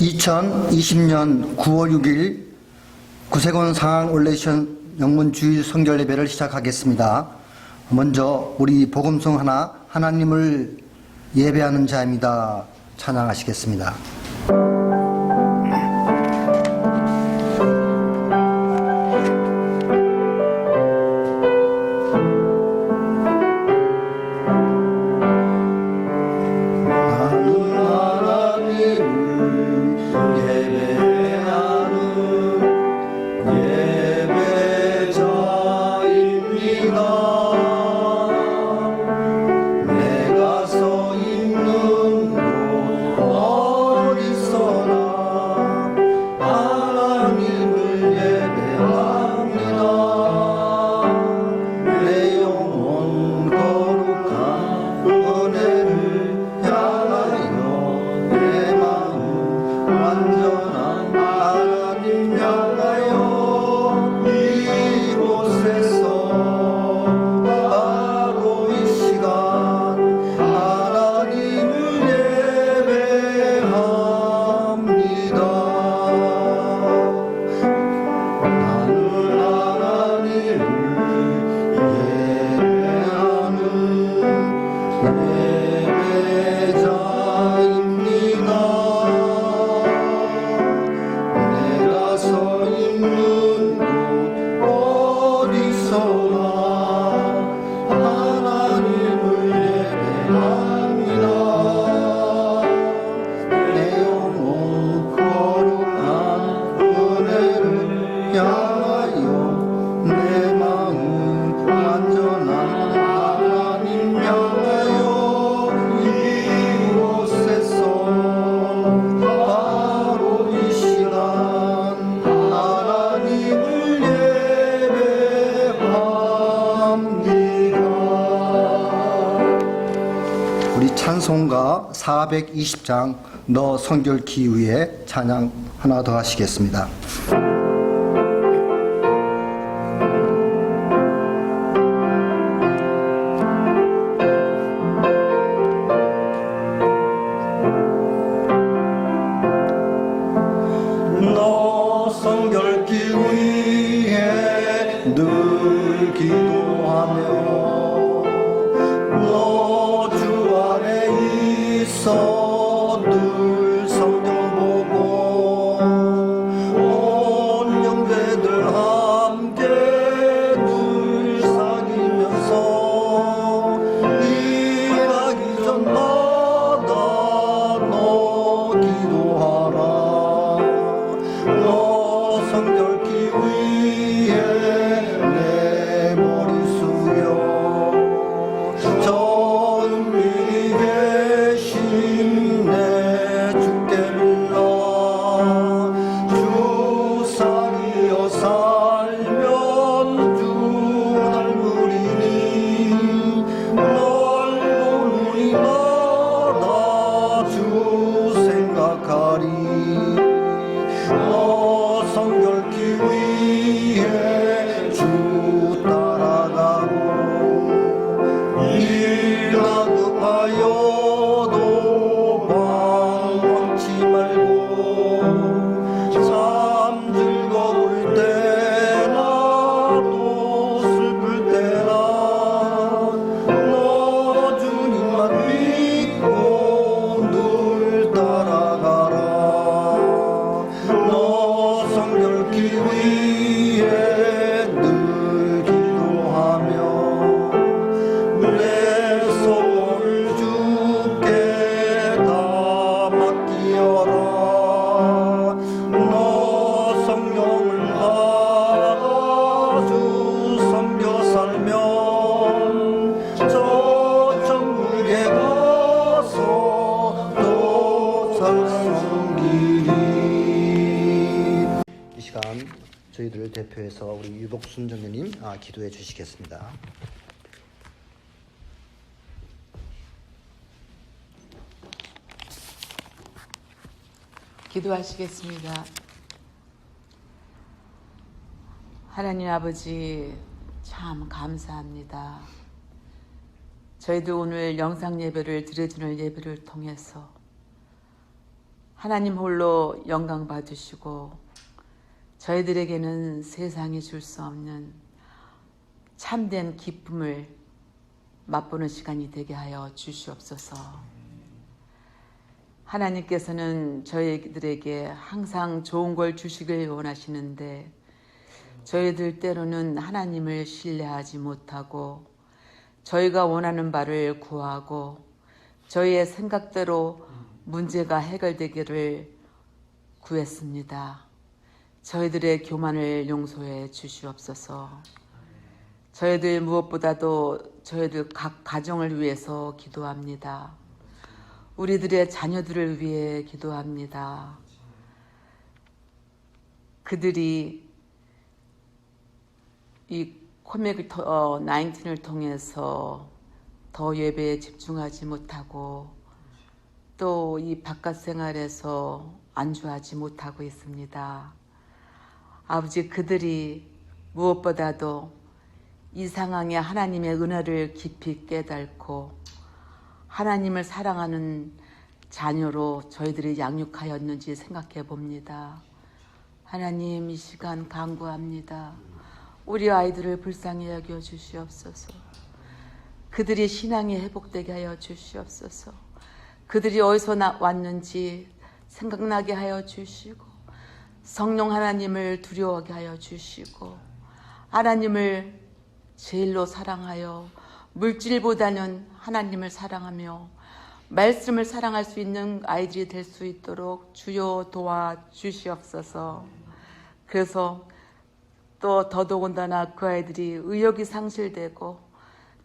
2020년 9월 6일 구세군 상황 올레이션 영문주일 성결 예배를 시작하겠습니다. 먼저 우리 복음송 하나님을 예배하는 자입니다. 찬양하시겠습니다. 찬송가 420장 너 성결기 위에 찬양 하나 더 하시겠습니다. 너 성결기 위에 늘 기도하며 늘 성경 보고 온 형제들 함께 늘 사귀면서 일하기 전마다 너 기도하라. 너 성결기 위에 내 머리 숙여 정밀히 너 성결기 위에 주 따라가고 일 다급하여도 방황치 말고 참 즐거울 때나 또 슬플 때나 너 주님만 믿고 늘 따라가라. 너 성결기 위에 늘 기도하며 내 소원을 주께 다 맡기어라. 너 성령을 받아 주 섬겨 살면 저 천국에 가서 또 살성기리. 이 시간 저희들을 대표해서 우리 유복순 전교님 기도해 주시겠습니다. 기도하시겠습니다. 하나님 아버지 참 감사합니다. 저희도 오늘 영상 예배를 드려지는 예배를 통해서 하나님 홀로 영광 받으시고 저희들에게는 세상이 줄 수 없는 참된 기쁨을 맛보는 시간이 되게 하여 주시옵소서. 하나님께서는 저희들에게 항상 좋은 걸 주시길 원하시는데 저희들 때로는 하나님을 신뢰하지 못하고 저희가 원하는 바를 구하고 저희의 생각대로 문제가 해결되기를 구했습니다. 저희들의 교만을 용서해 주시옵소서. 저희들 무엇보다도 저희들 각 가정을 위해서 기도합니다. 우리들의 자녀들을 위해 기도합니다. 그들이 이 코비드-19을 통해서 더 예배에 집중하지 못하고 또 이 바깥 생활에서 안주하지 못하고 있습니다. 아버지, 그들이 무엇보다도 이 상황에 하나님의 은혜를 깊이 깨닫고 하나님을 사랑하는 자녀로 저희들이 양육하였는지 생각해 봅니다. 하나님, 이 시간 간구합니다. 우리 아이들을 불쌍히 여겨 주시옵소서. 그들이 신앙이 회복되게 하여 주시옵소서. 그들이 어디서 왔는지 생각나게 하여 주시고 성령 하나님을 두려워하게 하여 주시고 하나님을 제일로 사랑하여 물질보다는 하나님을 사랑하며 말씀을 사랑할 수 있는 아이들이 될 수 있도록 주여 도와주시옵소서. 그래서 또 더더군다나 그 아이들이 의욕이 상실되고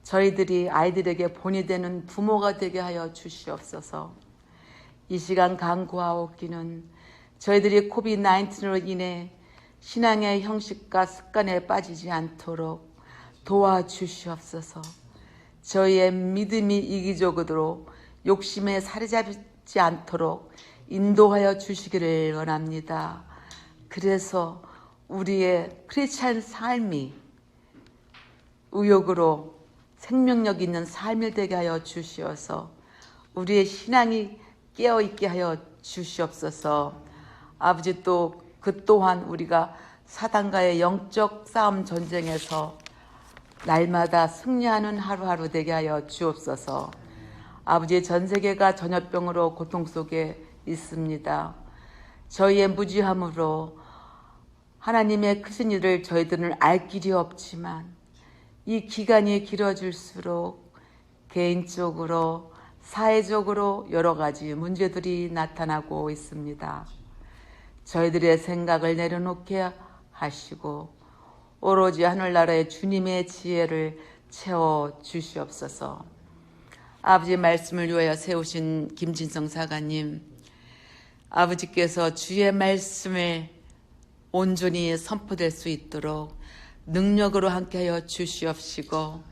저희들이 아이들에게 본이 되는 부모가 되게 하여 주시옵소서. 이 시간 간구하옵기는 저희들이 코비드-19로 인해 신앙의 형식과 습관에 빠지지 않도록 도와주시옵소서. 저희의 믿음이 이기적으로 욕심에 사로잡지 않도록 인도하여 주시기를 원합니다. 그래서 우리의 크리스찬 삶이 의욕으로 생명력 있는 삶이 되게 하여 주시어서 우리의 신앙이 깨어있게 하여 주시옵소서. 아버지, 또 그 또한 우리가 사단과의 영적 싸움 전쟁에서 날마다 승리하는 하루하루 되게 하여 주옵소서. 아버지, 전 세계가 전염병으로 고통 속에 있습니다. 저희의 무지함으로 하나님의 크신 일을 저희들은 알 길이 없지만 이 기간이 길어질수록 개인적으로 사회적으로 여러 가지 문제들이 나타나고 있습니다. 저희들의 생각을 내려놓게 하시고 오로지 하늘나라의 주님의 지혜를 채워 주시옵소서. 아버지, 말씀을 위하여 세우신 김진성 사가님, 아버지께서 주의 말씀을 온전히 선포될 수 있도록 능력으로 함께하여 주시옵시고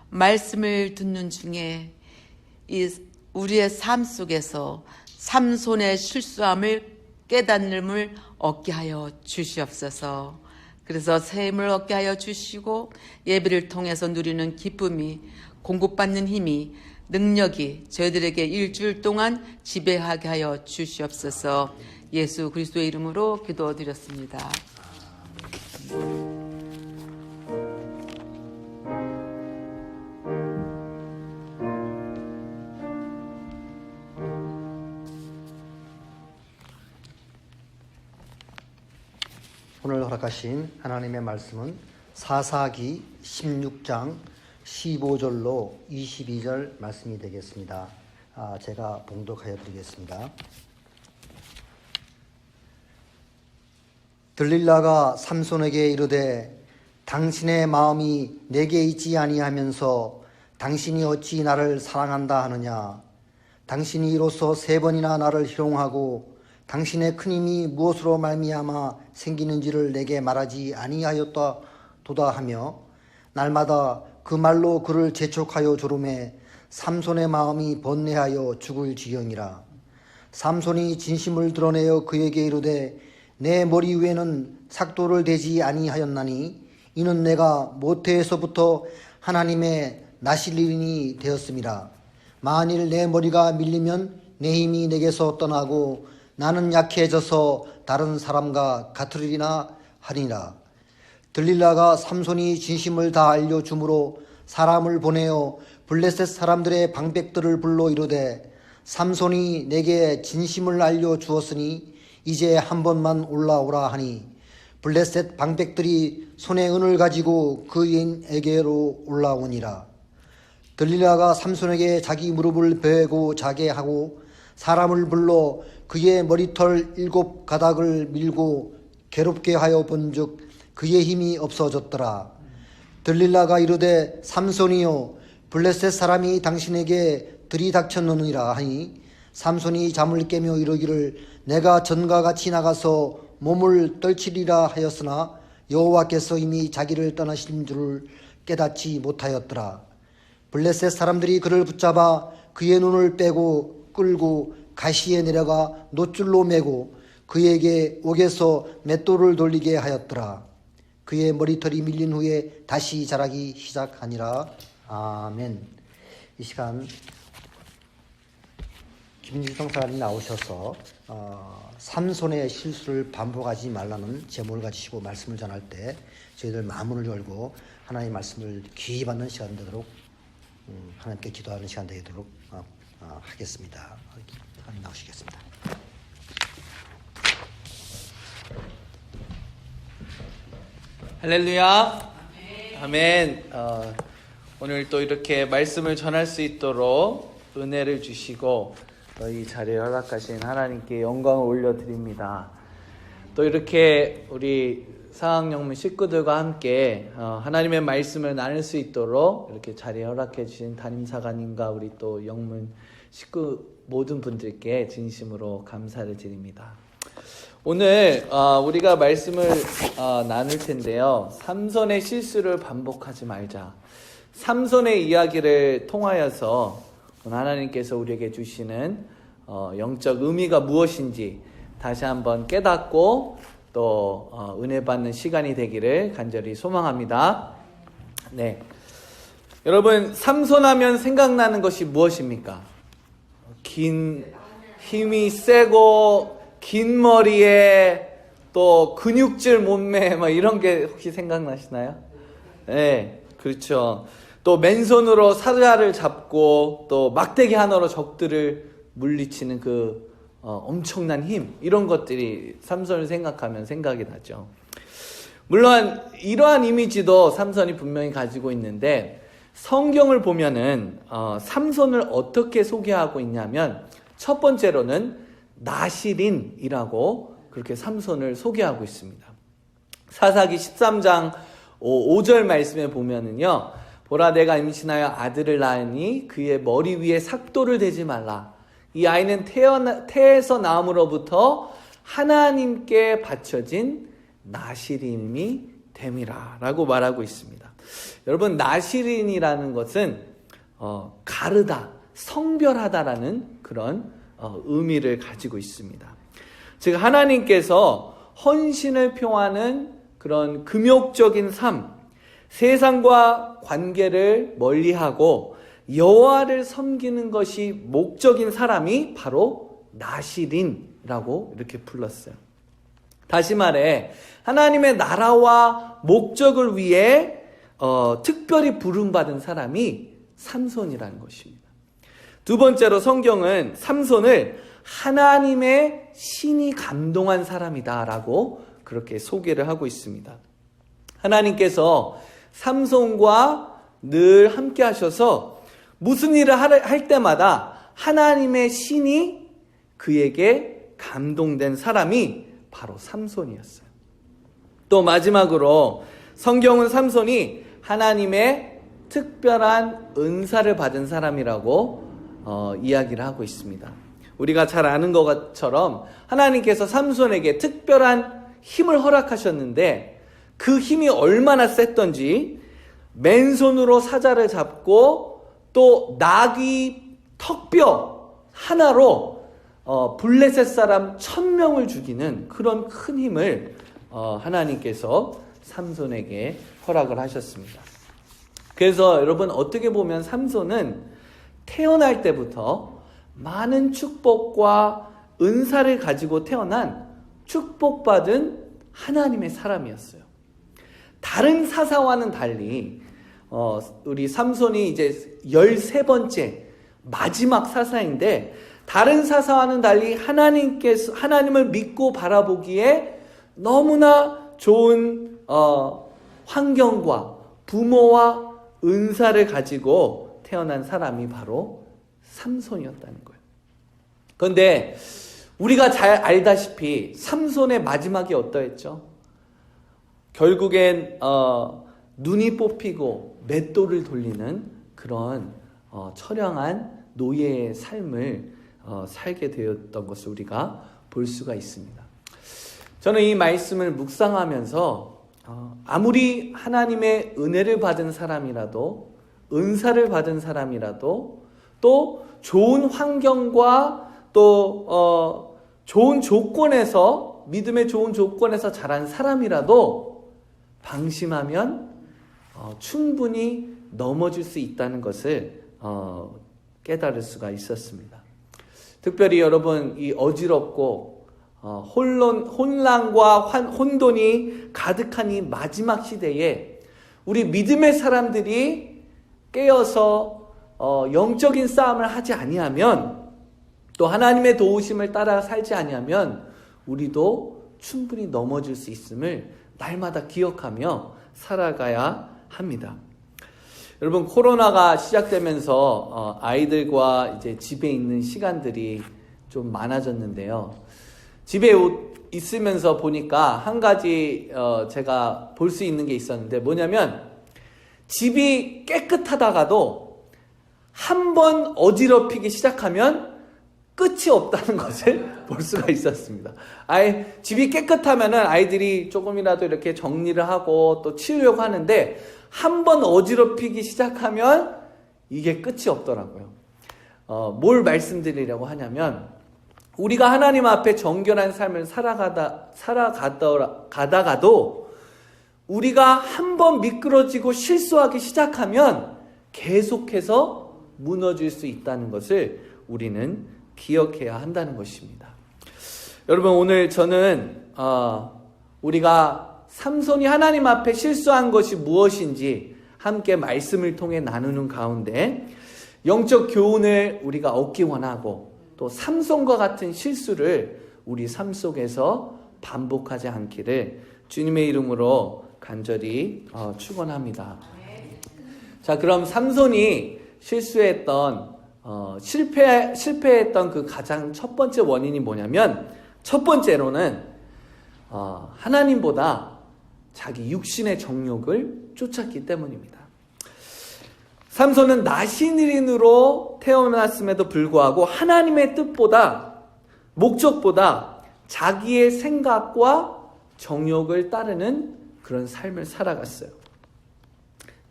말씀을 듣는 중에 우리의 삶 속에서 삼손의 실수함을 깨닫음을 얻게 하여 주시옵소서. 그래서 새 힘을 얻게 하여 주시고 예배를 통해서 누리는 기쁨이, 공급받는 힘이, 능력이 저희들에게 일주일 동안 지배하게 하여 주시옵소서. 예수 그리스도의 이름으로 기도드렸습니다. 오늘 허락하신 하나님의 말씀은 사사기 16장 15절로 22절 말씀이 되겠습니다. 제가 봉독하여 드리겠습니다. 들릴라가 삼손에게 이르되 당신의 마음이 내게 있지 아니하면서 당신이 어찌 나를 사랑한다 하느냐. 당신이 이로써 3번이나 나를 희롱하고 당신의 큰 힘이 무엇으로 말미암아 생기는지를 내게 말하지 아니하였다 도다 하며 날마다 그 말로 그를 재촉하여 조름에 삼손의 마음이 번뇌하여 죽을 지경이라. 삼손이 진심을 드러내어 그에게 이르되 내 머리 위에는 삭도를 대지 아니하였나니 이는 내가 모태에서부터 하나님의 나실린이 되었음이라. 만일 내 머리가 밀리면 내 힘이 내게서 떠나고 나는 약해져서 다른 사람과 같으리나 하니라. 들릴라가 삼손이 진심을 다 알려주므로 사람을 보내어 블레셋 사람들의 방백들을 불러 이르되 삼손이 내게 진심을 알려주었으니 이제 한 번만 올라오라 하니 블레셋 방백들이 손에 은을 가지고 그인에게로 올라오니라. 들릴라가 삼손에게 자기 무릎을 베고 자게 하고 사람을 불러 그의 머리털 7가닥을 밀고 괴롭게 하여 본즉 그의 힘이 없어졌더라. 들릴라가 이르되 삼손이여 블레셋 사람이 당신에게 들이닥쳤느니라 하니 삼손이 잠을 깨며 이르기를 내가 전과 같이 나가서 몸을 떨치리라 하였으나 여호와께서 이미 자기를 떠나신 줄을 깨닫지 못하였더라. 블레셋 사람들이 그를 붙잡아 그의 눈을 빼고 끌고 가시에 내려가 놋줄로 매고 그에게 옥에서 맷돌을 돌리게 하였더라. 그의 머리털이 밀린 후에 다시 자라기 시작하니라. 아멘. 이 시간 김진성 성사님 나오셔서 삼손의 실수를 반복하지 말라는 제목을 가지시고 말씀을 전할 때 저희들 마음을 열고 하나님의 말씀을 귀히 받는 시간 되도록 하나님께 기도하는 시간 되도록 하겠습니다. 하나님 나오시겠습니다. 할렐루야. 아멘. 오늘 또 이렇게 말씀을 전할 수 있도록 은혜를 주시고 또 이 자리에 허락하신 하나님께 영광을 올려드립니다. 또 이렇게 우리 상학영문 식구들과 함께 하나님의 말씀을 나눌 수 있도록 이렇게 자리에 허락해 주신 담임사관님과 우리 또 영문 식구 모든 분들께 진심으로 감사를 드립니다. 오늘 우리가 말씀을 나눌 텐데요. 삼손의 실수를 반복하지 말자. 삼손의 이야기를 통하여서 하나님께서 우리에게 주시는 영적 의미가 무엇인지 다시 한번 깨닫고 또 은혜 받는 시간이 되기를 간절히 소망합니다. 네, 여러분 삼손하면 생각나는 것이 무엇입니까? 긴 힘이 세고 긴 머리에 또 근육질 몸매 막 이런 게 혹시 생각나시나요? 네, 그렇죠. 또 맨손으로 사자를 잡고 또 막대기 하나로 적들을 물리치는 그 엄청난 힘, 이런 것들이 삼손을 생각하면 생각이 나죠. 물론 이러한 이미지도 삼손이 분명히 가지고 있는데 성경을 보면은 삼손을 어떻게 소개하고 있냐면 첫 번째로는 나시린이라고 그렇게 삼손을 소개하고 있습니다. 사사기 13장 5절 말씀에 보면은요, 보라 내가 임신하여 아들을 낳으니 그의 머리 위에 삭도를 대지 말라. 이 아이는 태에서 나옴으로부터 하나님께 바쳐진 나시린이 됨이라 라고 말하고 있습니다. 여러분, 나시린이라는 것은 가르다, 성별하다라는 그런 의미를 가지고 있습니다. 즉 하나님께서 헌신을 표하는 그런 금욕적인 삶, 세상과 관계를 멀리하고 여호와를 섬기는 것이 목적인 사람이 바로 나시린이라고 이렇게 불렀어요. 다시 말해 하나님의 나라와 목적을 위해 특별히 부름받은 사람이 삼손이라는 것입니다. 두 번째로 성경은 삼손을 하나님의 신이 감동한 사람이다라고 그렇게 소개를 하고 있습니다. 하나님께서 삼손과 늘 함께 하셔서 무슨 일을 할 때마다 하나님의 신이 그에게 감동된 사람이 바로 삼손이었어요. 또 마지막으로 성경은 삼손이 하나님의 특별한 은사를 받은 사람이라고 이야기를 하고 있습니다. 우리가 잘 아는 것처럼 하나님께서 삼손에게 특별한 힘을 허락하셨는데 그 힘이 얼마나 셌던지 맨손으로 사자를 잡고 또 나귀 턱뼈 하나로 블레셋 사람 1000명을 죽이는 그런 큰 힘을 하나님께서 삼손에게 허락을 하셨습니다. 그래서 여러분, 어떻게 보면 삼손은 태어날 때부터 많은 축복과 은사를 가지고 태어난 축복받은 하나님의 사람이었어요. 다른 사사와는 달리 우리 삼손이 이제 13번째 마지막 사사인데, 다른 사사와는 달리 하나님을 믿고 바라보기에 너무나 좋은 환경과 부모와 은사를 가지고 태어난 사람이 바로 삼손이었다는 거예요. 그런데 우리가 잘 알다시피 삼손의 마지막이 어떠했죠? 결국엔 눈이 뽑히고 맷돌을 돌리는 그런 처량한 노예의 삶을 살게 되었던 것을 우리가 볼 수가 있습니다. 저는 이 말씀을 묵상하면서 아무리 하나님의 은혜를 받은 사람이라도, 은사를 받은 사람이라도, 또 좋은 환경과 또 좋은 조건에서, 믿음의 좋은 조건에서 자란 사람이라도 방심하면 충분히 넘어질 수 있다는 것을 깨달을 수가 있었습니다. 특별히 여러분, 이 어지럽고 혼란과 혼돈이 가득한 이 마지막 시대에 우리 믿음의 사람들이 깨어서 영적인 싸움을 하지 아니하면, 또 하나님의 도우심을 따라 살지 아니하면 우리도 충분히 넘어질 수 있음을 날마다 기억하며 살아가야 합니다. 여러분, 코로나가 시작되면서 아이들과 이제 집에 있는 시간들이 좀 많아졌는데요. 집에 있으면서 보니까 한 가지 제가 볼 수 있는 게 있었는데, 뭐냐면 집이 깨끗하다가도 한 번 어지럽히기 시작하면 끝이 없다는 것을 볼 수가 있었습니다. 집이 깨끗하면은 아이들이 조금이라도 이렇게 정리를 하고 또 치우려고 하는데, 한 번 어지럽히기 시작하면 이게 끝이 없더라고요. 뭘 말씀드리려고 하냐면, 우리가 하나님 앞에 정결한 삶을 살아가다가도 우리가 한 번 미끄러지고 실수하기 시작하면 계속해서 무너질 수 있다는 것을 우리는 기억해야 한다는 것입니다. 여러분, 오늘 저는 우리가 삼손이 하나님 앞에 실수한 것이 무엇인지 함께 말씀을 통해 나누는 가운데 영적 교훈을 우리가 얻기 원하고, 또 삼손과 같은 실수를 우리 삶 속에서 반복하지 않기를 주님의 이름으로 간절히 축원합니다. 자, 그럼 삼손이 실패했던 그 가장 첫 번째 원인이 뭐냐면, 첫 번째로는 하나님보다 자기 육신의 정욕을 쫓았기 때문입니다. 삼손은 나시린으로 태어났음에도 불구하고 하나님의 뜻보다, 목적보다 자기의 생각과 정욕을 따르는 그런 삶을 살아갔어요.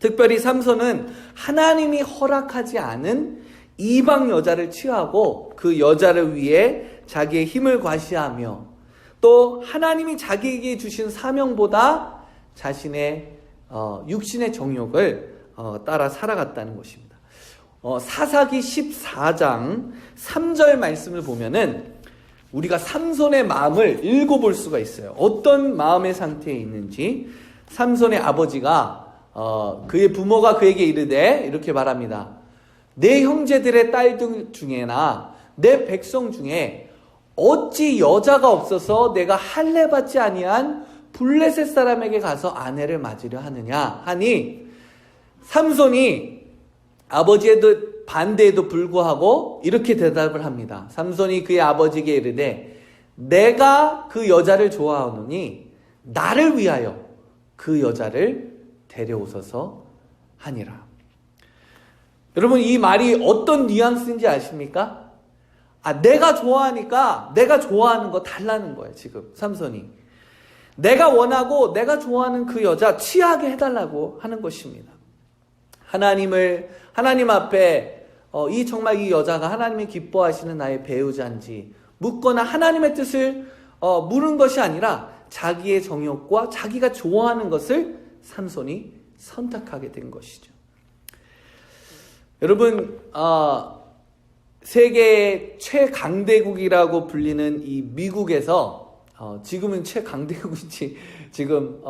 특별히 삼손은 하나님이 허락하지 않은 이방 여자를 취하고 그 여자를 위해 자기의 힘을 과시하며, 또 하나님이 자기에게 주신 사명보다 자신의 육신의 정욕을 따라 살아갔다는 것입니다. 사사기 14장 3절 말씀을 보면은 우리가 삼손의 마음을 읽어볼 수가 있어요. 어떤 마음의 상태에 있는지. 삼손의 아버지가 그의 부모가 그에게 이르되 이렇게 말합니다. 내 형제들의 딸들 중에나 내 백성 중에 어찌 여자가 없어서 내가 할례 받지 아니한 블레셋 사람에게 가서 아내를 맞으려 하느냐 하니, 삼손이 아버지의 반대에도 불구하고 이렇게 대답을 합니다. 삼손이 그의 아버지에게 이르되 내가 그 여자를 좋아하노니 나를 위하여 그 여자를 데려오소서 하니라. 여러분, 이 말이 어떤 뉘앙스인지 아십니까? 내가 좋아하니까 내가 좋아하는 거 달라는 거예요. 지금 삼손이 내가 원하고 내가 좋아하는 그 여자 취하게 해달라고 하는 것입니다. 하나님 앞에 정말 이 여자가 하나님이 기뻐하시는 나의 배우자인지 묻거나 하나님의 뜻을 물은 것이 아니라 자기의 정욕과 자기가 좋아하는 것을 삼손이 선택하게 된 것이죠. 여러분, 세계 최강대국이라고 불리는 이 미국에서 지금은 최강대국인지 지금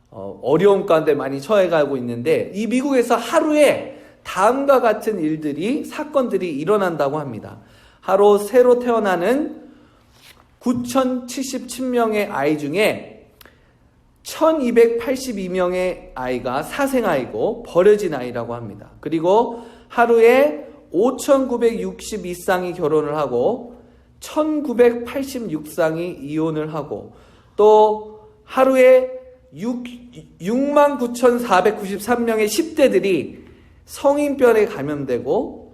어려움 가운데 많이 처해가고 있는데, 이 미국에서 하루에 다음과 같은 사건들이 일어난다고 합니다. 하루 새로 태어나는 9,077명의 아이 중에 1,282명의 아이가 사생아이고 버려진 아이라고 합니다. 그리고 하루에 5,962쌍이 결혼을 하고 1,986쌍이 이혼을 하고, 또 하루에 69,493명의 10대들이 성인병에 감염되고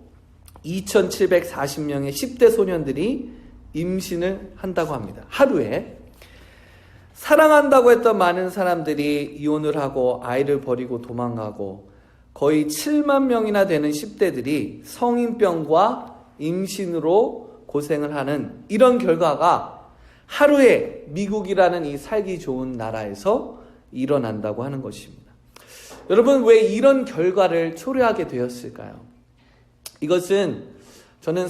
2,740명의 10대 소년들이 임신을 한다고 합니다. 하루에. 사랑한다고 했던 많은 사람들이 이혼을 하고 아이를 버리고 도망가고, 거의 7만 명이나 되는 10대들이 성인병과 임신으로 고생을 하는 이런 결과가 하루에 미국이라는 이 살기 좋은 나라에서 일어난다고 하는 것입니다. 여러분, 왜 이런 결과를 초래하게 되었을까요? 이것은 저는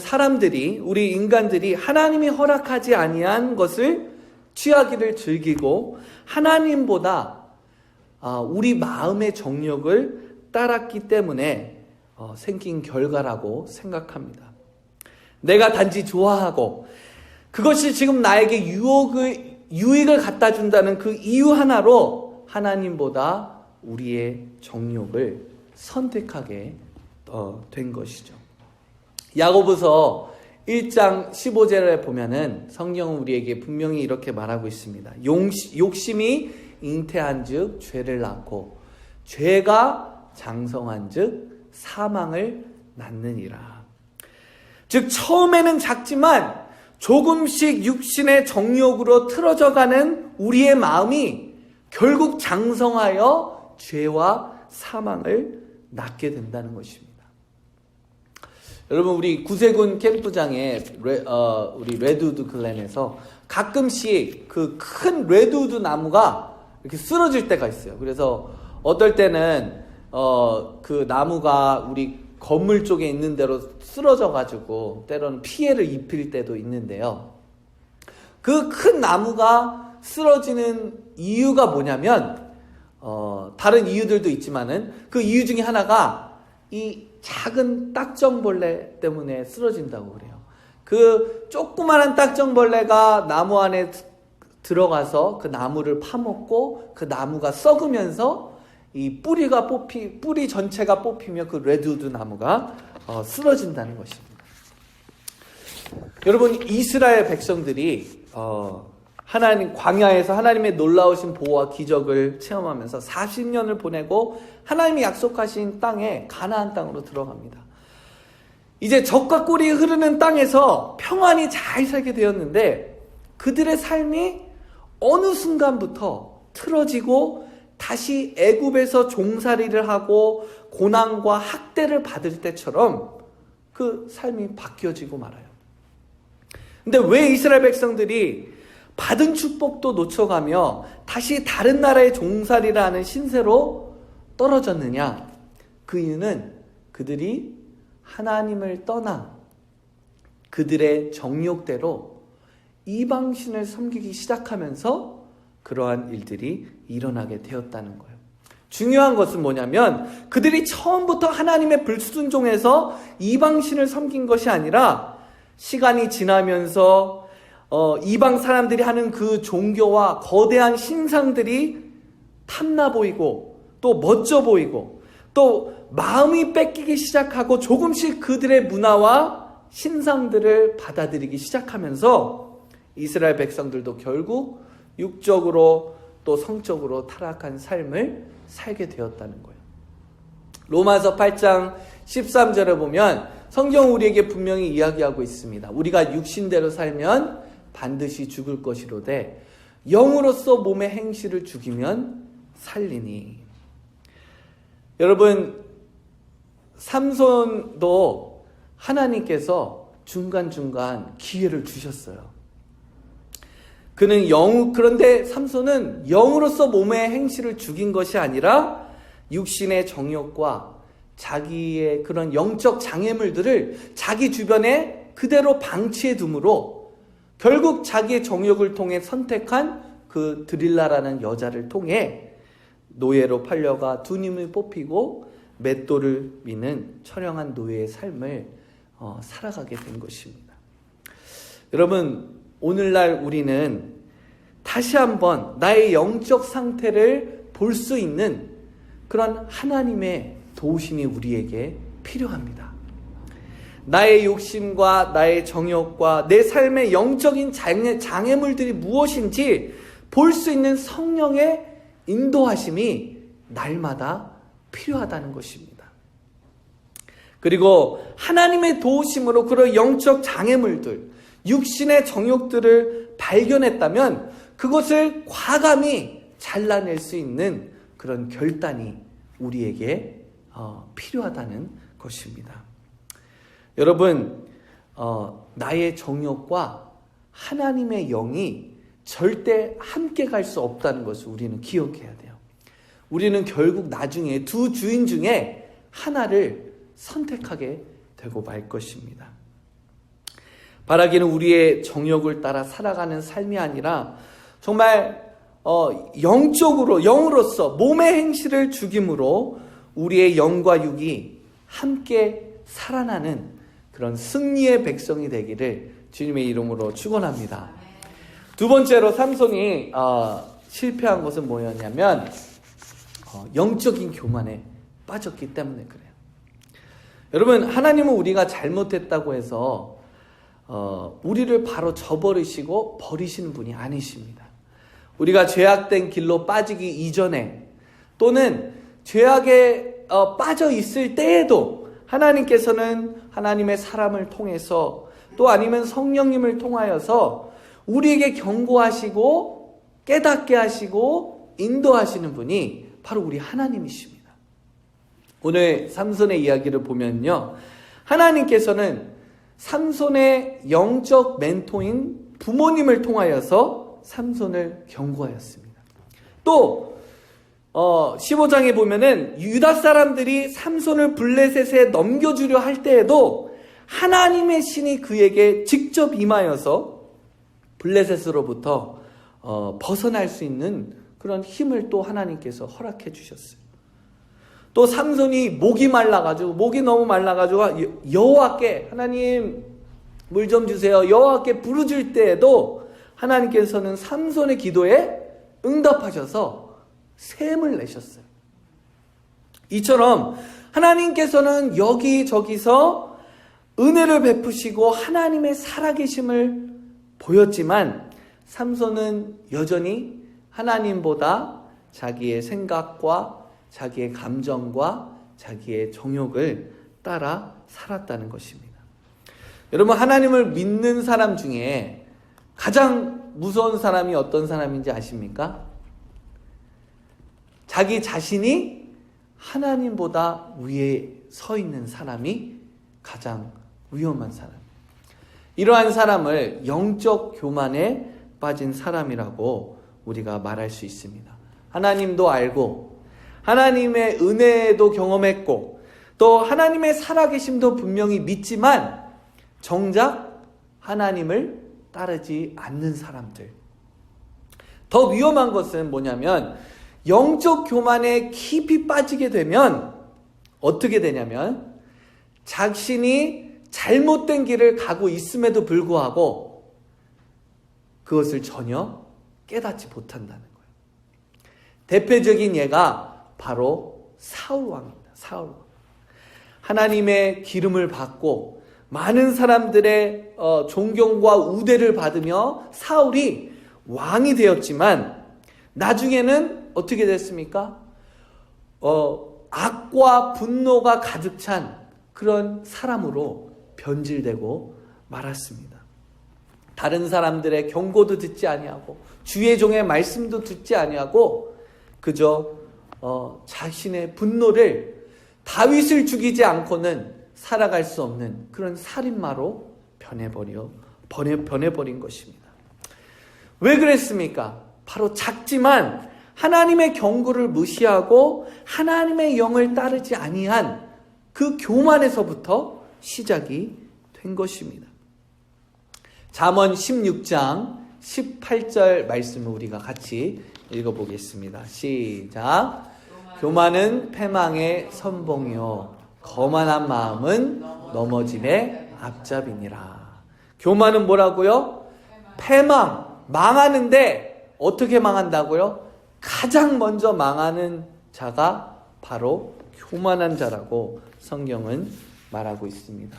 우리 인간들이 하나님이 허락하지 아니한 것을 취하기를 즐기고 하나님보다 우리 마음의 정욕을 따랐기 때문에 생긴 결과라고 생각합니다. 내가 단지 좋아하고 그것이 지금 나에게 유익을 갖다 준다는 그 이유 하나로 하나님보다 우리의 정욕을 선택하게 된 것이죠. 야고보서 1장 15절에 보면은 성경은 우리에게 분명히 이렇게 말하고 있습니다. 욕심이 잉태한 즉 죄를 낳고 죄가 장성한 즉 사망을 낳느니라. 즉 처음에는 작지만 조금씩 육신의 정욕으로 틀어져가는 우리의 마음이 결국 장성하여 죄와 사망을 낳게 된다는 것입니다. 여러분, 우리 구세군 캠프장에 우리 레드우드 글렌에서 가끔씩 그 큰 레드우드 나무가 이렇게 쓰러질 때가 있어요. 그래서 어떨 때는 그 나무가 우리 건물 쪽에 있는 대로 쓰러져 가지고 때로는 피해를 입힐 때도 있는데요. 그 큰 나무가 쓰러지는 이유가 뭐냐면 다른 이유들도 있지만은 그 이유 중에 하나가 이 작은 딱정벌레 때문에 쓰러진다고 그래요. 그 조그마한 딱정벌레가 나무 안에 들어가서 그 나무를 파먹고 그 나무가 썩으면서 이 뿌리 전체가 뽑히며 그 레드우드 나무가 쓰러진다는 것입니다. 여러분, 이스라엘 백성들이 광야에서 하나님의 놀라우신 보호와 기적을 체험하면서 40년을 보내고 하나님이 약속하신 땅에 가나안 땅으로 들어갑니다. 이제 젖과 꿀이 흐르는 땅에서 평안히 잘 살게 되었는데 그들의 삶이 어느 순간부터 틀어지고 다시 애굽에서 종살이를 하고 고난과 학대를 받을 때처럼 그 삶이 바뀌어지고 말아요. 근데 왜 이스라엘 백성들이 받은 축복도 놓쳐가며 다시 다른 나라의 종살이를 하는 신세로 떨어졌느냐? 그 이유는 그들이 하나님을 떠나 그들의 정욕대로 이방신을 섬기기 시작하면서 그러한 일들이 일어나게 되었다는 거예요. 중요한 것은 뭐냐면 그들이 처음부터 하나님의 불순종해서 이방신을 섬긴 것이 아니라 시간이 지나면서 이방 사람들이 하는 그 종교와 거대한 신상들이 탐나 보이고 또 멋져 보이고 또 마음이 뺏기기 시작하고 조금씩 그들의 문화와 신상들을 받아들이기 시작하면서 이스라엘 백성들도 결국 육적으로 또 성적으로 타락한 삶을 살게 되었다는 거예요. 로마서 8장 13절에 보면 성경 우리에게 분명히 이야기하고 있습니다. 우리가 육신대로 살면 반드시 죽을 것이로되 영으로서 몸의 행실을 죽이면 살리니. 여러분, 삼손도 하나님께서 중간중간 기회를 주셨어요. 그런데 삼손은 영으로서 몸의 행실을 죽인 것이 아니라 육신의 정욕과 자기의 그런 영적 장애물들을 자기 주변에 그대로 방치해 두므로 결국 자기의 정욕을 통해 선택한 그 드릴라라는 여자를 통해 노예로 팔려가 두 님을 뽑히고 맷돌을 미는 처량한 노예의 삶을 살아가게 된 것입니다. 여러분, 오늘날 우리는 다시 한번 나의 영적 상태를 볼 수 있는 그런 하나님의 도우심이 우리에게 필요합니다. 나의 욕심과 나의 정욕과 내 삶의 영적인 장애물들이 무엇인지 볼 수 있는 성령의 인도하심이 날마다 필요하다는 것입니다. 그리고 하나님의 도우심으로 그런 영적 장애물들, 육신의 정욕들을 발견했다면 그것을 과감히 잘라낼 수 있는 그런 결단이 우리에게 필요하다는 것입니다. 여러분, 나의 정욕과 하나님의 영이 절대 함께 갈 수 없다는 것을 우리는 기억해야 돼요. 우리는 결국 나중에 두 주인 중에 하나를 선택하게 되고 말 것입니다. 바라기는 우리의 정욕을 따라 살아가는 삶이 아니라 정말 영으로서 몸의 행실을 죽임으로 우리의 영과 육이 함께 살아나는 그런 승리의 백성이 되기를 주님의 이름으로 축원합니다. 두 번째로 삼손이 실패한 것은 뭐였냐면 영적인 교만에 빠졌기 때문에 그래요. 여러분, 하나님은 우리가 잘못했다고 해서 우리를 바로 저버리시고 버리시는 분이 아니십니다. 우리가 죄악된 길로 빠지기 이전에 또는 죄악에 빠져 있을 때에도 하나님께서는 하나님의 사람을 통해서 또 아니면 성령님을 통하여서 우리에게 경고하시고 깨닫게 하시고 인도하시는 분이 바로 우리 하나님이십니다. 오늘 삼손의 이야기를 보면요, 하나님께서는 삼손의 영적 멘토인 부모님을 통하여서 삼손을 경고하였습니다. 또 15장에 보면은 유다 사람들이 삼손을 블레셋에 넘겨주려 할 때에도 하나님의 신이 그에게 직접 임하여서 블레셋으로부터 벗어날 수 있는 그런 힘을 또 하나님께서 허락해 주셨어요. 또 삼손이 목이 너무 말라가지고 여호와께 하나님 물 좀 주세요, 여호와께 부르짖을 때에도 하나님께서는 삼손의 기도에 응답하셔서 샘을 내셨어요. 이처럼 하나님께서는 여기저기서 은혜를 베푸시고 하나님의 살아계심을 보였지만 삼손은 여전히 하나님보다 자기의 생각과 자기의 감정과 자기의 정욕을 따라 살았다는 것입니다. 여러분, 하나님을 믿는 사람 중에 가장 무서운 사람이 어떤 사람인지 아십니까? 자기 자신이 하나님보다 위에 서 있는 사람이 가장 위험한 사람이에요. 이러한 사람을 영적 교만에 빠진 사람이라고 우리가 말할 수 있습니다. 하나님도 알고 하나님의 은혜도 경험했고 또 하나님의 살아계심도 분명히 믿지만 정작 하나님을 따르지 않는 사람들. 더 위험한 것은 뭐냐면 영적 교만에 깊이 빠지게 되면 어떻게 되냐면 자신이 잘못된 길을 가고 있음에도 불구하고 그것을 전혀 깨닫지 못한다는 거예요. 대표적인 예가 바로 사울 왕입니다. 사울 왕. 하나님의 기름을 받고 많은 사람들의 존경과 우대를 받으며 사울이 왕이 되었지만 나중에는 어떻게 됐습니까? 악과 분노가 가득 찬 그런 사람으로 변질되고 말았습니다. 다른 사람들의 경고도 듣지 아니하고 주의 종의 말씀도 듣지 아니하고 그저 자신의 분노를 다윗을 죽이지 않고는 살아갈 수 없는 그런 살인마로 변해버린 것입니다. 왜 그랬습니까? 바로 작지만 하나님의 경고를 무시하고 하나님의 영을 따르지 아니한 그 교만에서부터 시작이 된 것입니다. 잠언 16장 18절 말씀을 우리가 같이 읽어보겠습니다. 시작. 교만은 패망의 선봉이요 거만한 마음은 넘어짐의 앞잡이니라. 교만은 뭐라고요? 패망, 망하는데 어떻게 망한다고요? 가장 먼저 망하는 자가 바로 교만한 자라고 성경은 말하고 있습니다.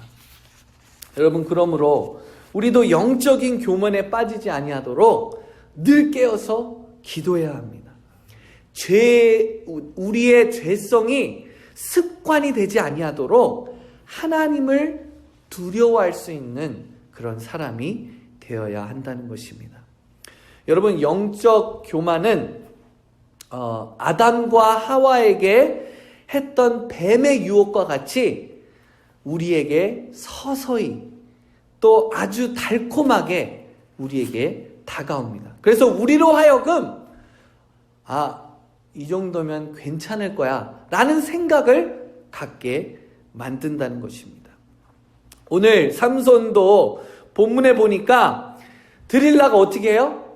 여러분, 그러므로 우리도 영적인 교만에 빠지지 아니하도록 늘 깨어서 기도해야 합니다. 우리의 죄성이 습관이 되지 아니하도록 하나님을 두려워할 수 있는 그런 사람이 되어야 한다는 것입니다. 여러분, 영적 교만은 아담과 하와에게 했던 뱀의 유혹과 같이 우리에게 서서히 또 아주 달콤하게 우리에게 다가옵니다. 그래서 우리로 하여금 이 정도면 괜찮을 거야 라는 생각을 갖게 만든다는 것입니다. 오늘 삼손도 본문에 보니까 드릴라가 어떻게 해요?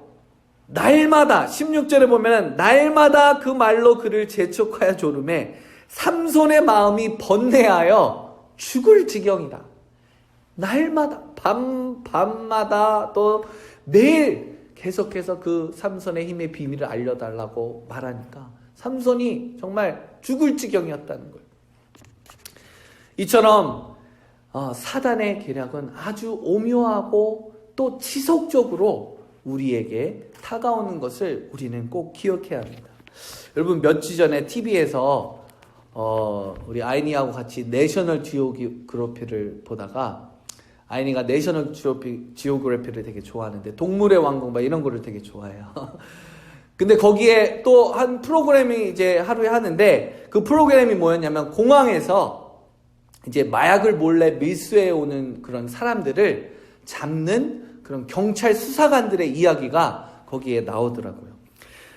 날마다 16절에 보면 날마다 그 말로 그를 재촉하여 조름해 삼손의 마음이 번뇌하여 죽을 지경이다. 날마다 밤마다 또 매일 계속해서 그 삼손의 힘의 비밀을 알려달라고 말하니까 삼손이 정말 죽을 지경이었다는 거예요. 이처럼 사단의 계략은 아주 오묘하고 또 지속적으로 우리에게 다가오는 것을 우리는 꼭 기억해야 합니다. 여러분, 몇 주 전에 TV에서 우리 아이니하고 같이 내셔널 지오그래피를 보다가, 아이니가 내셔널 지오그래피를 되게 좋아하는데 동물의 왕국 이런 거를 되게 좋아해요. 근데 거기에 또 한 프로그램이 이제 하루에 하는데, 그 프로그램이 뭐였냐면 공항에서 이제 마약을 몰래 밀수해 오는 그런 사람들을 잡는 그런 경찰 수사관들의 이야기가 거기에 나오더라고요.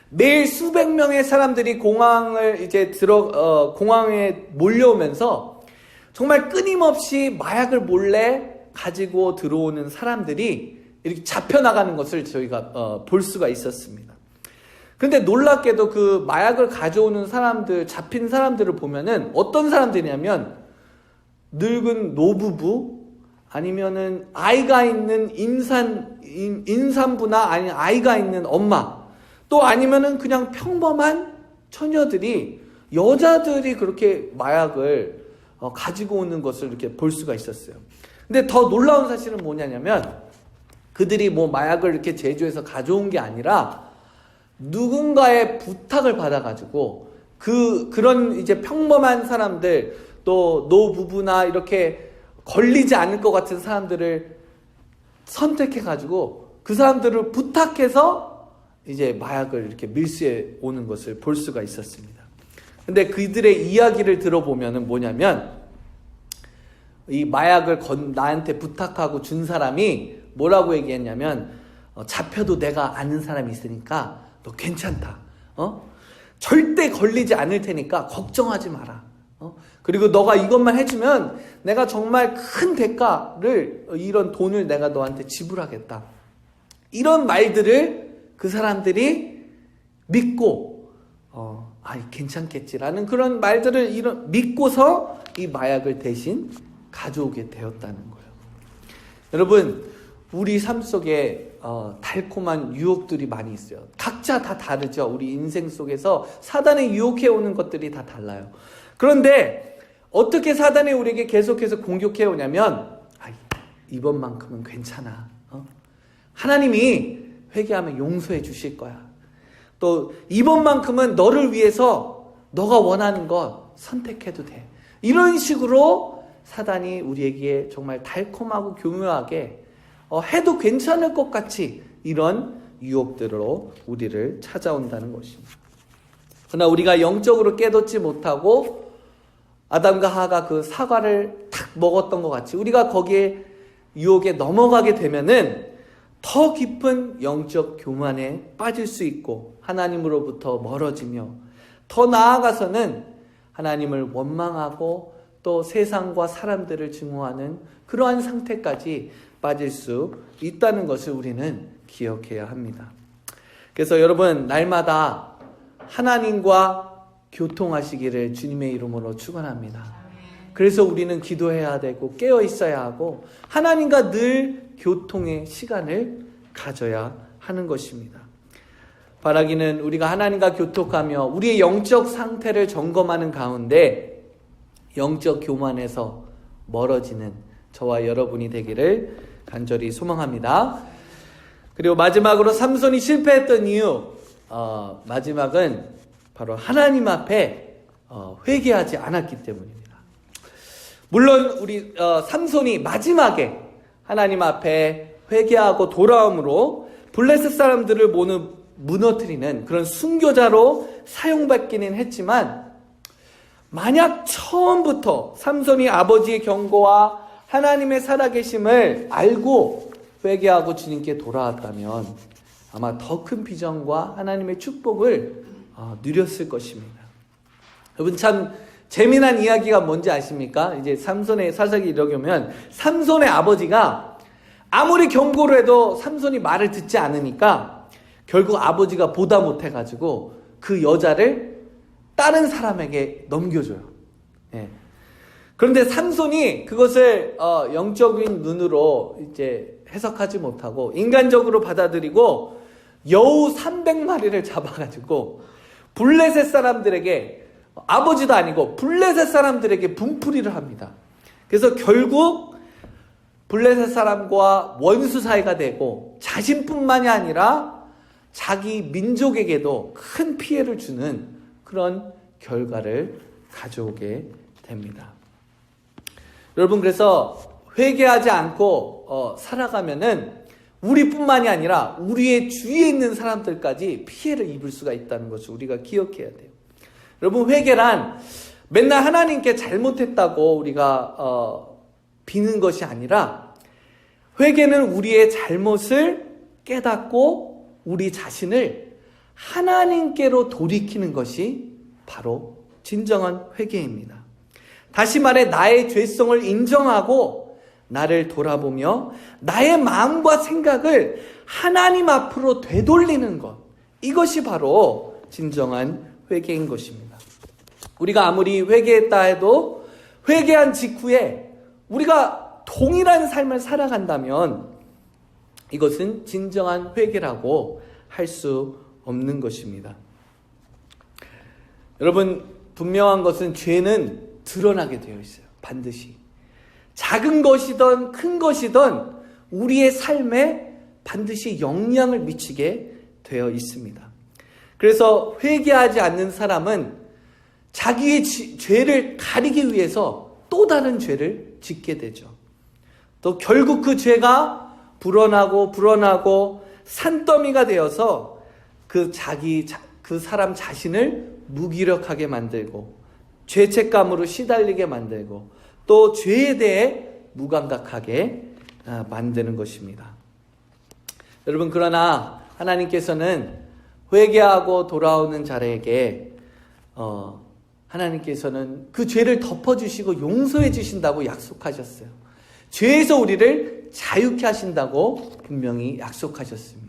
매일 수백 명의 사람들이 공항을 이제 공항에 몰려오면서 정말 끊임없이 마약을 몰래 가지고 들어오는 사람들이 이렇게 잡혀나가는 것을 저희가 볼 수가 있었습니다. 근데 놀랍게도 그 마약을 가져오는 사람들, 잡힌 사람들을 보면은 어떤 사람들이냐면 늙은 노부부, 아니면은 아이가 있는 임산부나 아니면 아이가 있는 엄마, 또 아니면은 그냥 평범한 처녀들이, 여자들이 그렇게 마약을 가지고 오는 것을 이렇게 볼 수가 있었어요. 근데 더 놀라운 사실은 뭐냐면 그들이 뭐 마약을 이렇게 제조해서 가져온 게 아니라 누군가의 부탁을 받아가지고 그런 이제 평범한 사람들, 또 노부부나 이렇게 걸리지 않을 것 같은 사람들을 선택해가지고 그 사람들을 부탁해서 이제 마약을 이렇게 밀수해 오는 것을 볼 수가 있었습니다. 근데 그들의 이야기를 들어보면은 뭐냐면, 이 마약을 나한테 부탁하고 준 사람이 뭐라고 얘기했냐면, 잡혀도 내가 아는 사람이 있으니까 너 괜찮다. 절대 걸리지 않을 테니까 걱정하지 마라. 그리고 너가 이것만 해주면 내가 정말 큰 대가를, 이런 돈을 내가 너한테 지불하겠다. 이런 말들을 그 사람들이 믿고 괜찮겠지라는 그런 말들을 믿고서 이 마약을 대신 가져오게 되었다는 거예요. 여러분, 우리 삶 속에 달콤한 유혹들이 많이 있어요. 각자 다 다르죠. 우리 인생 속에서 사단이 유혹해 오는 것들이 다 달라요. 그런데 어떻게 사단이 우리에게 계속해서 공격해 오냐면, 이번만큼은 괜찮아. 하나님이 회개하면 용서해 주실 거야. 또 이번만큼은 너를 위해서 너가 원하는 것 선택해도 돼. 이런 식으로 사단이 우리에게 정말 달콤하고 교묘하게 해도 괜찮을 것 같이 이런 유혹들로 우리를 찾아온다는 것입니다. 그러나 우리가 영적으로 깨닫지 못하고 아담과 하와가 그 사과를 탁 먹었던 것 같이 우리가 거기에 유혹에 넘어가게 되면은 더 깊은 영적 교만에 빠질 수 있고 하나님으로부터 멀어지며 더 나아가서는 하나님을 원망하고 또 세상과 사람들을 증오하는 그러한 상태까지 빠질 수 있다는 것을 우리는 기억해야 합니다. 그래서 여러분, 날마다 하나님과 교통하시기를 주님의 이름으로 축원합니다. 그래서 우리는 기도해야 되고 깨어 있어야 하고 하나님과 늘 교통의 시간을 가져야 하는 것입니다. 바라기는 우리가 하나님과 교통하며 우리의 영적 상태를 점검하는 가운데 영적 교만에서 멀어지는 저와 여러분이 되기를 간절히 소망합니다. 그리고 마지막으로 삼손이 실패했던 이유, 마지막은 바로 하나님 앞에 회개하지 않았기 때문입니다. 물론 우리 삼손이 마지막에 하나님 앞에 회개하고 돌아옴으로 블레셋 사람들을 무너뜨리는 그런 순교자로 사용받기는 했지만, 만약 처음부터 삼손이 아버지의 경고와 하나님의 살아계심을 알고 회개하고 주님께 돌아왔다면 아마 더 큰 비전과 하나님의 축복을 누렸을 것입니다. 여러분, 참 재미난 이야기가 뭔지 아십니까? 이제 삼손의 사사기 이렇게 보면 삼손의 아버지가 아무리 경고를 해도 삼손이 말을 듣지 않으니까 결국 아버지가 보다 못해가지고 그 여자를 다른 사람에게 넘겨줘요. 예. 그런데 삼손이 그것을 영적인 눈으로 이제 해석하지 못하고 인간적으로 받아들이고 여우 300마리를 잡아가지고 블레셋 사람들에게, 아버지도 아니고 블레셋 사람들에게 분풀이를 합니다. 그래서 결국 블레셋 사람과 원수 사이가 되고 자신뿐만이 아니라 자기 민족에게도 큰 피해를 주는 그런 결과를 가져오게 됩니다. 여러분, 그래서 회개하지 않고 살아가면은 우리뿐만이 아니라 우리의 주위에 있는 사람들까지 피해를 입을 수가 있다는 것을 우리가 기억해야 돼요. 여러분, 회개란 맨날 하나님께 잘못했다고 우리가 비는 것이 아니라, 회개는 우리의 잘못을 깨닫고 우리 자신을 하나님께로 돌이키는 것이 바로 진정한 회개입니다. 다시 말해, 나의 죄성을 인정하고 나를 돌아보며 나의 마음과 생각을 하나님 앞으로 되돌리는 것, 이것이 바로 진정한 회개인 것입니다. 우리가 아무리 회개했다 해도 회개한 직후에 우리가 동일한 삶을 살아간다면 이것은 진정한 회개라고 할 수 없는 것입니다. 여러분, 분명한 것은 죄는 드러나게 되어 있어요. 반드시. 작은 것이든 큰 것이든 우리의 삶에 반드시 영향을 미치게 되어 있습니다. 그래서 회개하지 않는 사람은 자기의 죄를 가리기 위해서 또 다른 죄를 짓게 되죠. 또 결국 그 죄가 불어나고 산더미가 되어서 그 사람 자신을 무기력하게 만들고 죄책감으로 시달리게 만들고 또 죄에 대해 무감각하게 만드는 것입니다. 여러분, 그러나 하나님께서는 회개하고 돌아오는 자에게 하나님께서는 그 죄를 덮어주시고 용서해 주신다고 약속하셨어요. 죄에서 우리를 자유케 하신다고 분명히 약속하셨습니다.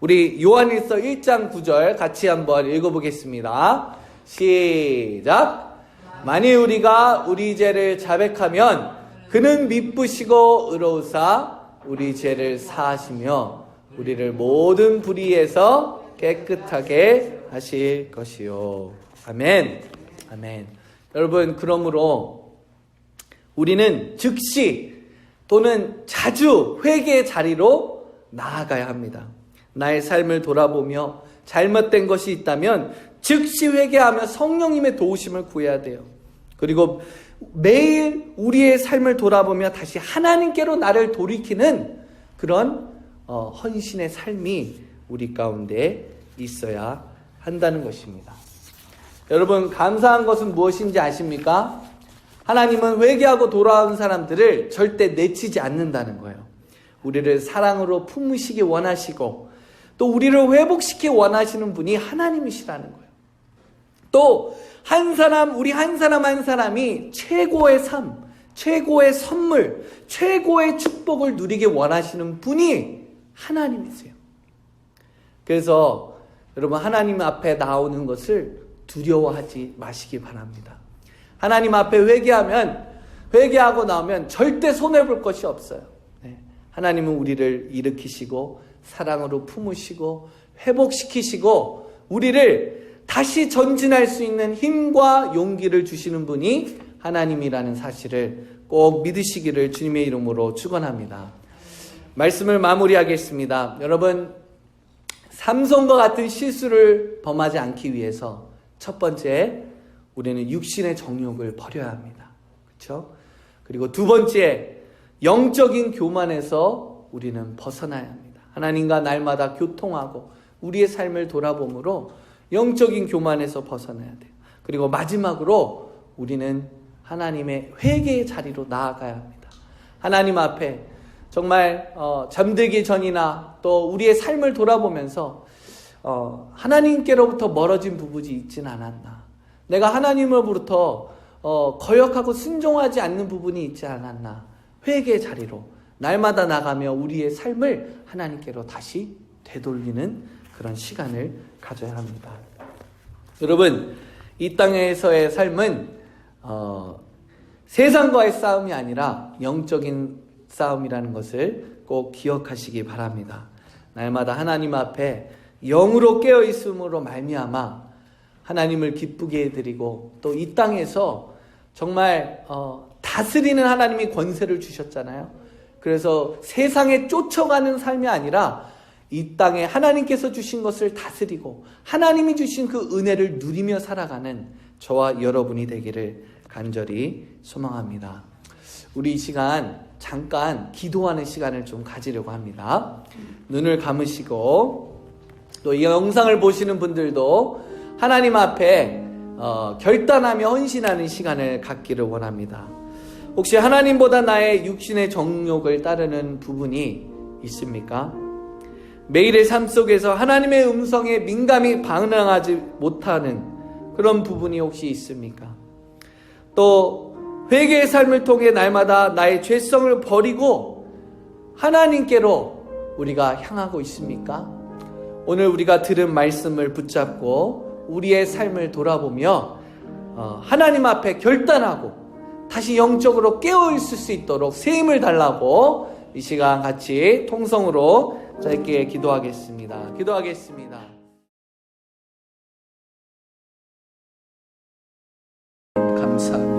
우리 요한일서 1장 9절 같이 한번 읽어보겠습니다. 시작. 만일 우리가 우리 죄를 자백하면 그는 미쁘시고 의로우사 우리 죄를 사하시며 우리를 모든 불의에서 깨끗하게 하실 것이요. 아멘. 아멘. 여러분, 그러므로 우리는 즉시 또는 자주 회개의 자리로 나아가야 합니다. 나의 삶을 돌아보며 잘못된 것이 있다면 즉시 회개하며 성령님의 도우심을 구해야 돼요. 그리고 매일 우리의 삶을 돌아보며 다시 하나님께로 나를 돌이키는 그런 헌신의 삶이 우리 가운데 있어야 한다는 것입니다. 여러분, 감사한 것은 무엇인지 아십니까? 하나님은 회개하고 돌아온 사람들을 절대 내치지 않는다는 거예요. 우리를 사랑으로 품으시기 원하시고 또 우리를 회복시키기 원하시는 분이 하나님이시라는 거예요. 또 한 사람, 우리 한 사람 한 사람이 최고의 삶, 최고의 선물, 최고의 축복을 누리게 원하시는 분이 하나님이세요. 그래서 여러분, 하나님 앞에 나오는 것을 두려워하지 마시기 바랍니다. 하나님 앞에 회개하고 나오면 절대 손해볼 것이 없어요. 하나님은 우리를 일으키시고 사랑으로 품으시고 회복시키시고 우리를 다시 전진할 수 있는 힘과 용기를 주시는 분이 하나님이라는 사실을 꼭 믿으시기를 주님의 이름으로 축원합니다. 말씀을 마무리하겠습니다. 여러분, 삼손과 같은 실수를 범하지 않기 위해서 첫 번째, 우리는 육신의 정욕을 버려야 합니다. 그렇죠? 그리고 두 번째, 영적인 교만에서 우리는 벗어나야 합니다. 하나님과 날마다 교통하고 우리의 삶을 돌아봄으로 영적인 교만에서 벗어나야 돼요. 그리고 마지막으로 우리는 하나님의 회개의 자리로 나아가야 합니다. 하나님 앞에 정말 잠들기 전이나 또 우리의 삶을 돌아보면서 하나님께로부터 멀어진 부분이 있진 않았나, 내가 하나님으로부터 거역하고 순종하지 않는 부분이 있지 않았나, 회개의 자리로 날마다 나가며 우리의 삶을 하나님께로 다시 되돌리는 그런 시간을 가져야 합니다. 여러분, 이 땅에서의 삶은 세상과의 싸움이 아니라 영적인 싸움이라는 것을 꼭 기억하시기 바랍니다. 날마다 하나님 앞에 영으로 깨어있음으로 말미암아 하나님을 기쁘게 해드리고 또 이 땅에서 정말 다스리는 하나님이 권세를 주셨잖아요. 그래서 세상에 쫓아가는 삶이 아니라 이 땅에 하나님께서 주신 것을 다스리고 하나님이 주신 그 은혜를 누리며 살아가는 저와 여러분이 되기를 간절히 소망합니다. 우리 이 시간 잠깐 기도하는 시간을 좀 가지려고 합니다. 눈을 감으시고 또 이 영상을 보시는 분들도 하나님 앞에 결단하며 헌신하는 시간을 갖기를 원합니다. 혹시 하나님보다 나의 육신의 정욕을 따르는 부분이 있습니까? 매일의 삶 속에서 하나님의 음성에 민감히 반응하지 못하는 그런 부분이 혹시 있습니까? 또 회개의 삶을 통해 날마다 나의 죄성을 버리고 하나님께로 우리가 향하고 있습니까? 오늘 우리가 들은 말씀을 붙잡고 우리의 삶을 돌아보며 하나님 앞에 결단하고 다시 영적으로 깨어있을 수 있도록 새 힘을 달라고 이 시간 같이 통성으로 짧게 기도하겠습니다. 감사합니다.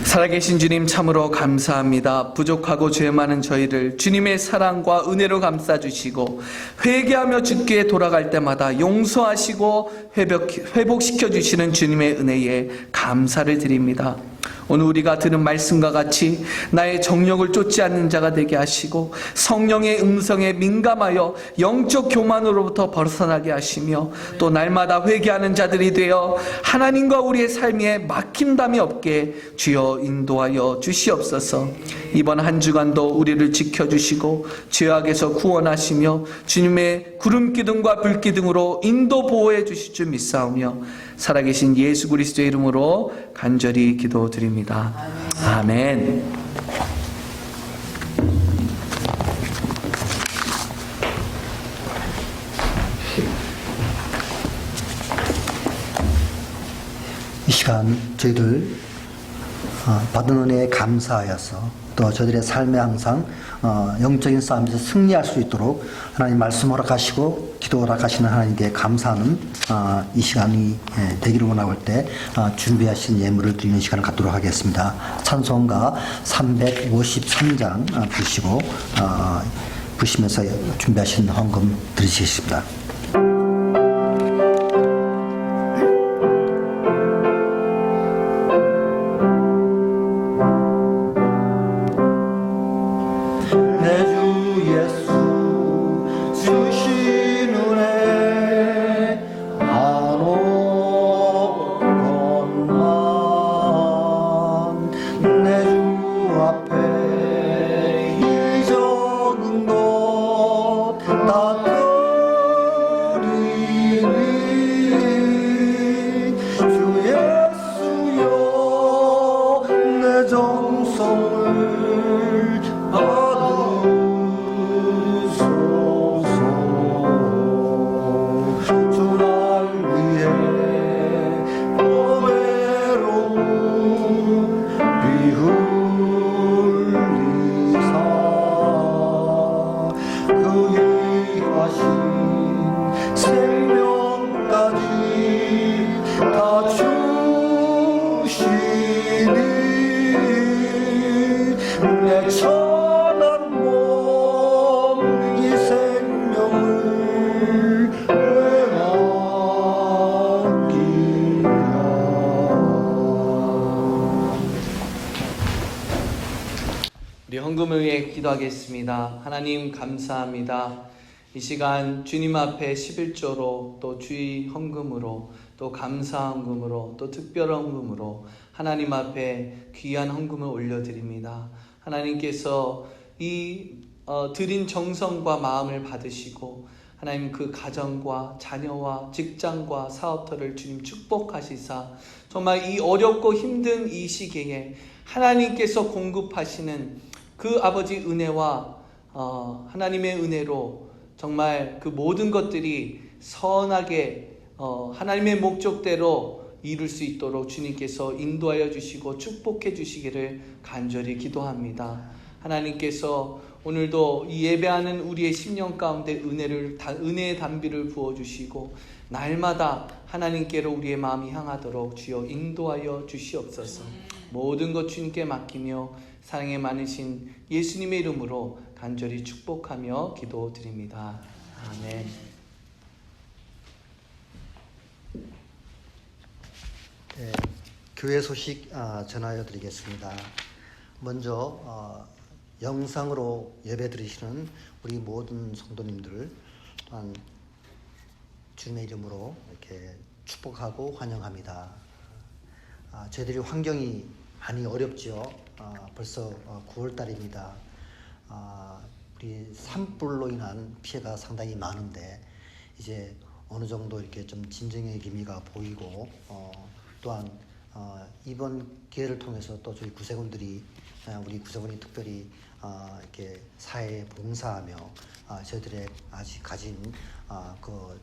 살아계신 주님, 참으로 감사합니다. 부족하고 죄 많은 저희를 주님의 사랑과 은혜로 감싸주시고 회개하며 주께 돌아갈 때마다 용서하시고 회복시켜 주시는 주님의 은혜에 감사를 드립니다. 오늘 우리가 들은 말씀과 같이 나의 정욕을 쫓지 않는 자가 되게 하시고 성령의 음성에 민감하여 영적 교만으로부터 벗어나게 하시며 또 날마다 회개하는 자들이 되어 하나님과 우리의 삶에 막힘담이 없게 주여 인도하여 주시옵소서. 이번 한 주간도 우리를 지켜주시고 죄악에서 구원하시며 주님의 구름 기둥과 불 기둥으로 인도 보호해 주실 줄 믿사오며 살아계신 예수 그리스도의 이름으로 간절히 기도드립니다. 아멘. 이 시간 저희들 받은 은혜에 감사하여서 또 저희들의 삶에 항상 영적인 싸움에서 승리할 수 있도록 하나님 말씀 허락하시고 기도 허락하시는 하나님께 감사하는 이 시간이 되기를 원하고 때 준비하신 예물을 드리는 시간을 갖도록 하겠습니다. 찬송가 353장 부시면서 준비하신 헌금 드리시겠습니다. 다 버리니 그의 하신 생명까지 다 주시니 내 천한 몸 이 생명을 우리 헌금을 위해 기도하겠습니다. 하나님 감사합니다. 이 시간 주님 앞에 11조로 또 주의 헌금으로 또 감사 헌금으로 또 특별 헌금으로 하나님 앞에 귀한 헌금을 올려드립니다. 하나님께서 이 드린 정성과 마음을 받으시고 하나님 그 가정과 자녀와 직장과 사업터를 주님 축복하시사 정말 이 어렵고 힘든 이 시기에 하나님께서 공급하시는 그 아버지 은혜와 하나님의 은혜로 정말 그 모든 것들이 선하게 하나님의 목적대로 이룰 수 있도록 주님께서 인도하여 주시고 축복해 주시기를 간절히 기도합니다. 하나님께서 오늘도 이 예배하는 우리의 심령 가운데 은혜의 담비를 부어주시고 날마다 하나님께로 우리의 마음이 향하도록 주여 인도하여 주시옵소서. 모든 것 주님께 맡기며 사랑에 많으신 예수님의 이름으로 간절히 축복하며 기도드립니다. 아멘. 네, 교회 소식 전하여 드리겠습니다. 먼저 영상으로 예배 드리시는 우리 모든 성도님들 또한 주님의 이름으로 이렇게 축복하고 환영합니다. 저희들이 환경이 많이 어렵죠. 벌써 9월달입니다. 우리 산불로 인한 피해가 상당히 많은데 이제 어느 정도 이렇게 좀 진정의 기미가 보이고 또한 이번 기회를 통해서 또 저희 구세군들이 우리 구세군이 특별히 이렇게 사회에 봉사하며 저희들의 아직 가진 그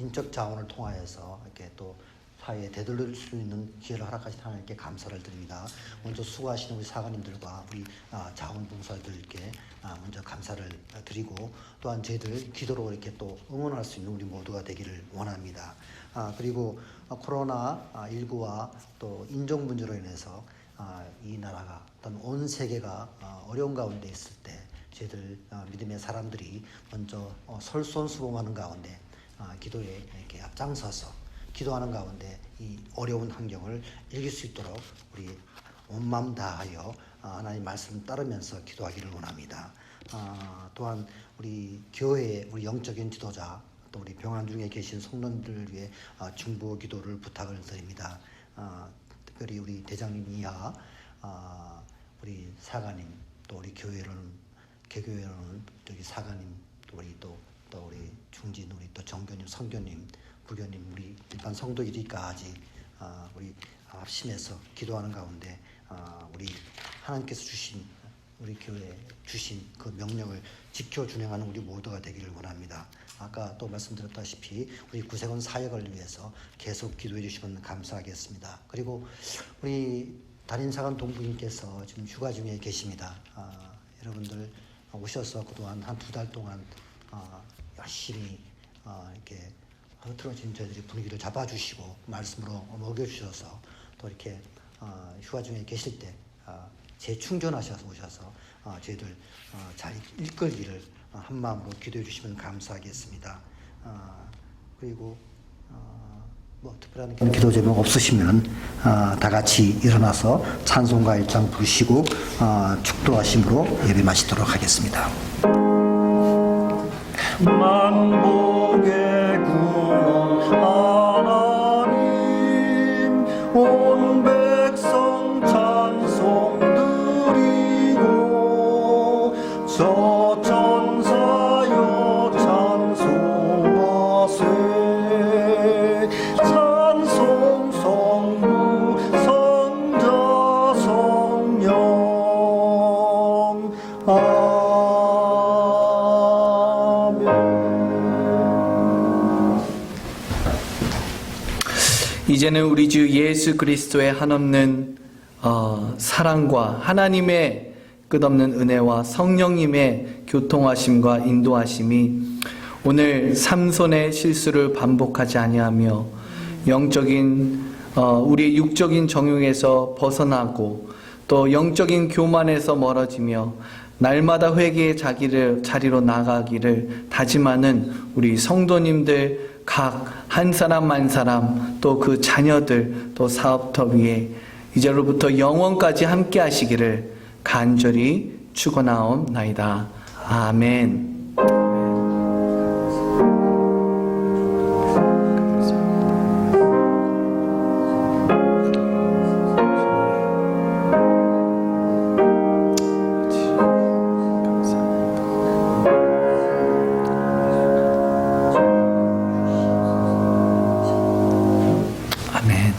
인적 자원을 통하여서 이렇게 또 사회에 되돌릴 수 있는 기회를 허락하신 하나님께 감사를 드립니다. 먼저 수고하시는 우리 사관님들과 우리 자원봉사들께 먼저 감사를 드리고 또한 저희들 기도로 이렇게 또 응원할 수 있는 우리 모두가 되기를 원합니다. 그리고 코로나19와 또 인종 문제로 인해서 이 나라가 또는 온 세계가 어려운 가운데 있을 때 저희들 믿음의 사람들이 먼저 솔선수범하는 가운데 기도에 이렇게 앞장서서 기도하는 가운데 이 어려운 환경을 이길 수 있도록 우리 온 마음 다하여 하나님 말씀을 따르면서 기도하기를 원합니다. 또한 우리 교회의 우리 영적인 지도자 또 우리 병환 중에 계신 성도님들을 위해 중보 기도를 부탁을 드립니다. 특별히 우리 대장님 이하 우리 사가님 또 우리 교회로는 개교회로는 저기 사가님 또 우리 중진 우리 또 정교님 성교님 부교님 우리 일반 성도들까지 우리 합심해서 기도하는 가운데 우리 하나님께서 주신 우리 교회에 주신 그 명령을 지켜 준행하는 우리 모두가 되기를 원합니다. 아까 또 말씀드렸다시피 우리 구세군 사역을 위해서 계속 기도해 주시면 감사하겠습니다. 그리고 우리 단인사관 동부님께서 지금 휴가 중에 계십니다. 여러분들 오셔서 그동안 한 2달 동안 열심히 이렇게 흐트러진 저희들이 분위기를 잡아주시고 말씀으로 먹여주셔서 또 이렇게 휴가 중에 계실 때 재충전하셔서 오셔서 저희들 잘 이끌기를 한 마음으로 기도해 주시면 감사하겠습니다. 그리고 뭐 특별한 기도 제목 없으시면 다 같이 일어나서 찬송가 1장 부르시고 축도하심으로 예배 마치도록 하겠습니다. 만복의 구원 하나님 온 백성 찬송 드리고 저 천사여 찬송하세 찬송 성부 성자 성령 이제는 우리 주 예수 그리스도의 한없는 사랑과 하나님의 끝없는 은혜와 성령님의 교통하심과 인도하심이 오늘 삼손의 실수를 반복하지 아니하며 영적인 우리의 육적인 정욕에서 벗어나고 또 영적인 교만에서 멀어지며 날마다 회개의 자리로 나가기를 다짐하는 우리 성도님들 각 한 사람 한 사람 또 그 자녀들 또 사업터 위에 이제로부터 영원까지 함께 하시기를 간절히 축원하옵나이다. 아멘.